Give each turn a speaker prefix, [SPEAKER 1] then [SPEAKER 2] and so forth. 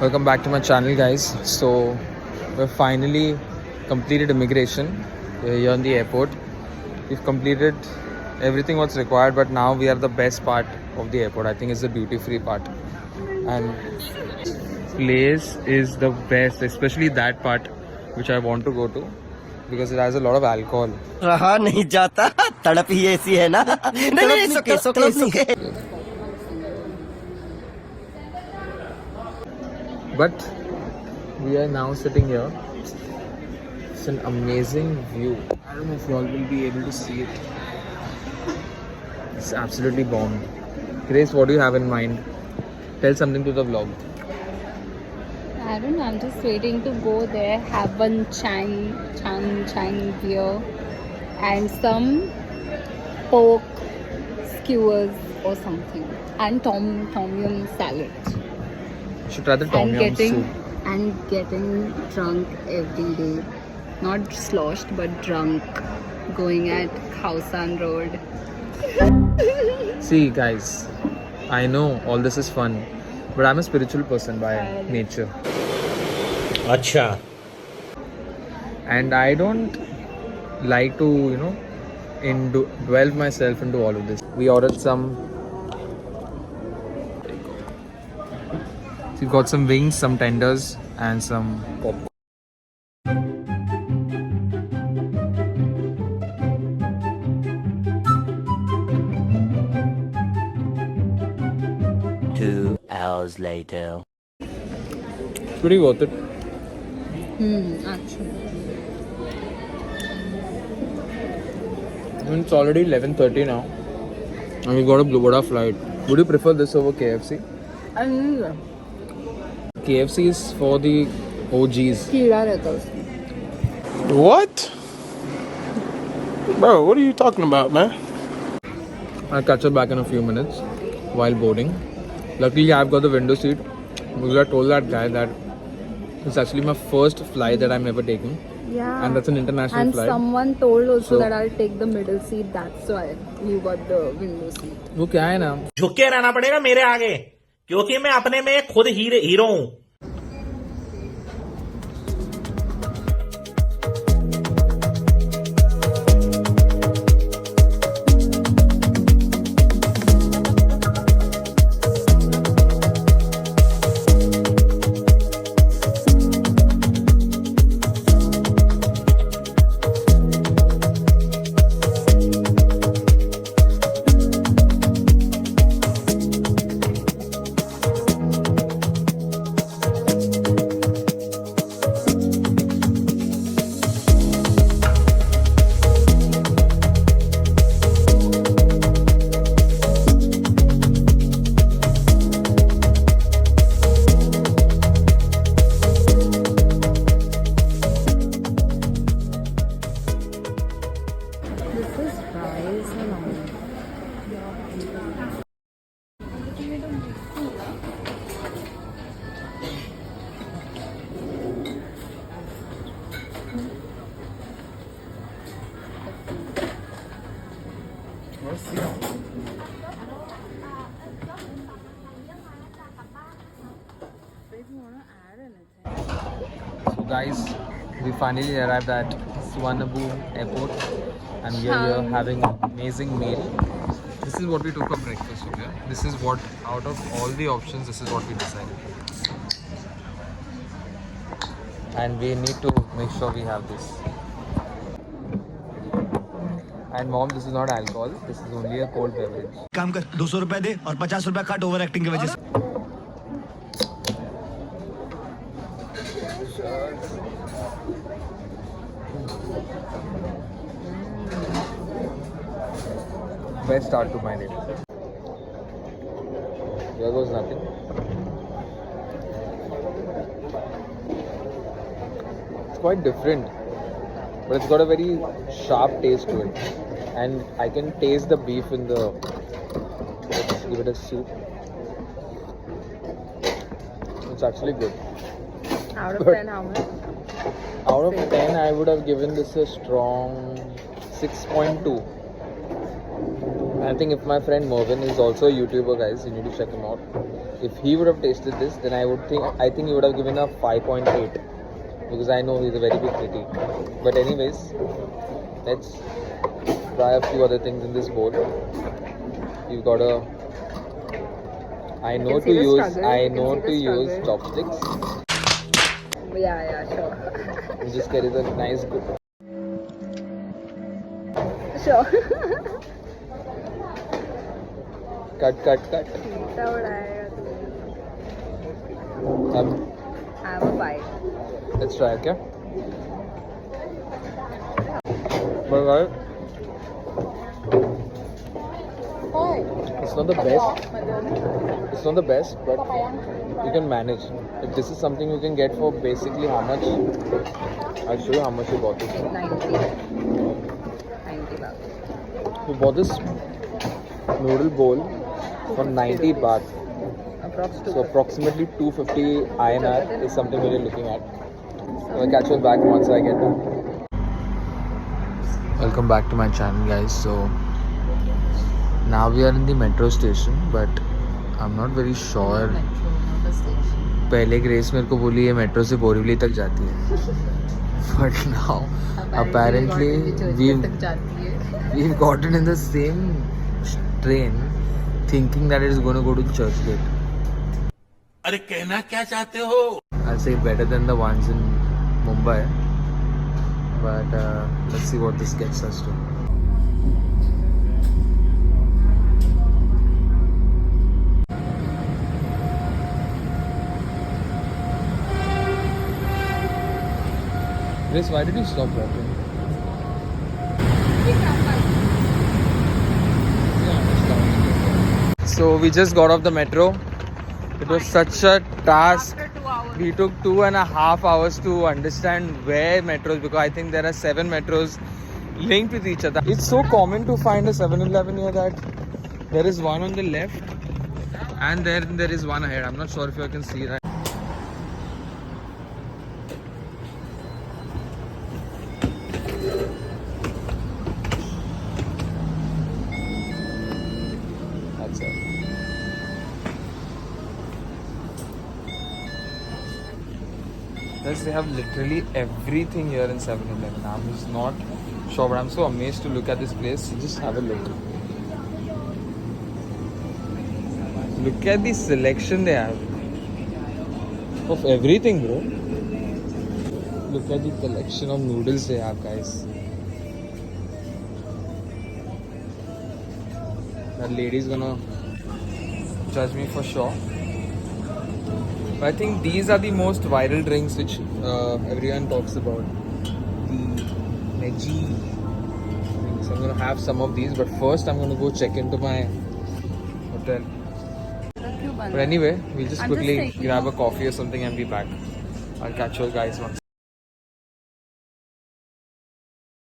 [SPEAKER 1] Welcome back to my channel, guys. So we've finally completed immigration. We're here in the airport. We've completed everything what's required, but now we are the best part of the airport. I think it's the duty-free part, and place is the best, especially that part which I want to go to because it has a lot of alcohol.
[SPEAKER 2] रहा नहीं जाता तड़प ही ऐसी है ना नहीं सुके
[SPEAKER 1] But we are now sitting here. It's an amazing view. I don't know if you all will be able to see it. It's absolutely bomb. Grace, what do you have in mind? Tell something to the vlog.
[SPEAKER 3] I don't know, I'm just waiting to go there, have one Chang beer and some pork skewers or something and tom yum salad.
[SPEAKER 1] You should try the tom yum soup.
[SPEAKER 3] And getting drunk every day. Not sloshed but drunk. Going at Khausan Road.
[SPEAKER 1] See guys, I know all this is fun, but I'm a spiritual person by nature.
[SPEAKER 2] अच्छा
[SPEAKER 1] And I don't like to, dwell myself into all of this. We ordered some. We've got some wings, some tenders, and some popcorn.
[SPEAKER 2] Two hours later.
[SPEAKER 1] It's pretty worth it.
[SPEAKER 3] Actually.
[SPEAKER 1] I mean, it's already 11:30 now, and we got a Blue Buddha flight. Would you prefer this over KFC? KFC is for the OGs.
[SPEAKER 3] कीड़ा रहता है उसमें.
[SPEAKER 4] What? Bro, what are you talking about, man?
[SPEAKER 1] I'll catch up back in a few minutes while boarding. Luckily, I've got the window seat because I told that guy that it's actually my first flight that I'm ever taking.
[SPEAKER 3] Yeah.
[SPEAKER 1] And that's an international
[SPEAKER 3] And
[SPEAKER 1] flight.
[SPEAKER 3] someone told also
[SPEAKER 1] So-
[SPEAKER 3] that I'll take the middle seat. That's why you got the window seat.
[SPEAKER 1] वो क्या है ना,
[SPEAKER 5] झुक के रहना पड़ेगा मेरे आगे क्योंकि मैं अपने में खुद हीरो हूं.
[SPEAKER 3] This is rice and all.
[SPEAKER 1] so guys, we finally arrived at Suvarnabhumi Airport, and we are here having an amazing meal. This is what we took for breakfast, okay? This is what, out of all the options, this is what we decided. And we need to make sure we have this. And mom, this is not alcohol, this is only a cold beverage.
[SPEAKER 6] काम कर 200 रुपए दे और 50 रुपए काट over acting की वजह से.
[SPEAKER 1] Best start to my day. There goes nothing. It's quite different, but it's got a very sharp taste to it, and I can taste the beef in the. Let's give it a soup. It's actually good.
[SPEAKER 3] Out of
[SPEAKER 1] But-
[SPEAKER 3] 10, how much?
[SPEAKER 1] Out of 10, I would have given this a strong 6.2. I think if my friend Mervin is also a YouTuber, guys, you need to check him out. if he would have tasted this, then I think he would have given a 5.8 because I know he's a very big critic. But anyways, let's try a few other things in this bowl. You've got a. I know to use chopsticks.
[SPEAKER 3] Yeah, sure.
[SPEAKER 1] You just get it a nice good.
[SPEAKER 3] Sure.
[SPEAKER 1] Cut.
[SPEAKER 3] Have a bite.
[SPEAKER 1] Let's try, okay? But it's not the best. It's not the best, but you can manage. If this is something you can get for basically how much? I'll show you how much you bought this for.
[SPEAKER 3] 90 baht.
[SPEAKER 1] We bought this noodle bowl for 90 baht. So approximately 250 INR is something we're looking at. I'll catch you back once I get back. Welcome back to my channel, guys. So now we are in the metro station, but I'm not very sure. पहले grace मेरे को बोली है metro से बोरीवली तक जाती है. But now apparently we've gotten in the same train thinking that it is going to go to Churchgate.
[SPEAKER 5] अरे कहना क्या चाहते हो?
[SPEAKER 1] I'll say better than the ones in Mumbai, but let's see what this gets us to. Grace, why did you stop walking? So we just got off the metro. It was such a task. We took 2.5 hours to understand where metros, because I think there are 7 metros linked with each other. It's so common to find a 7-Eleven here that there is one on the left and then there is one ahead. I'm not sure if you can see that. That's it. Yes, they have literally everything here in 7-Eleven. I'm just not sure, but I'm so amazed to look at this place. Just have a look. Look at the selection they have of everything, bro. Look at the collection of noodles they have, guys. That lady's gonna judge me for sure. I think these are the most viral drinks which everyone talks about. The Meiji. So I'm going to have some of these, but first I'm going to go check into my hotel. But anyway, we'll just quickly grab a coffee or something and be back. I'll catch you guys once.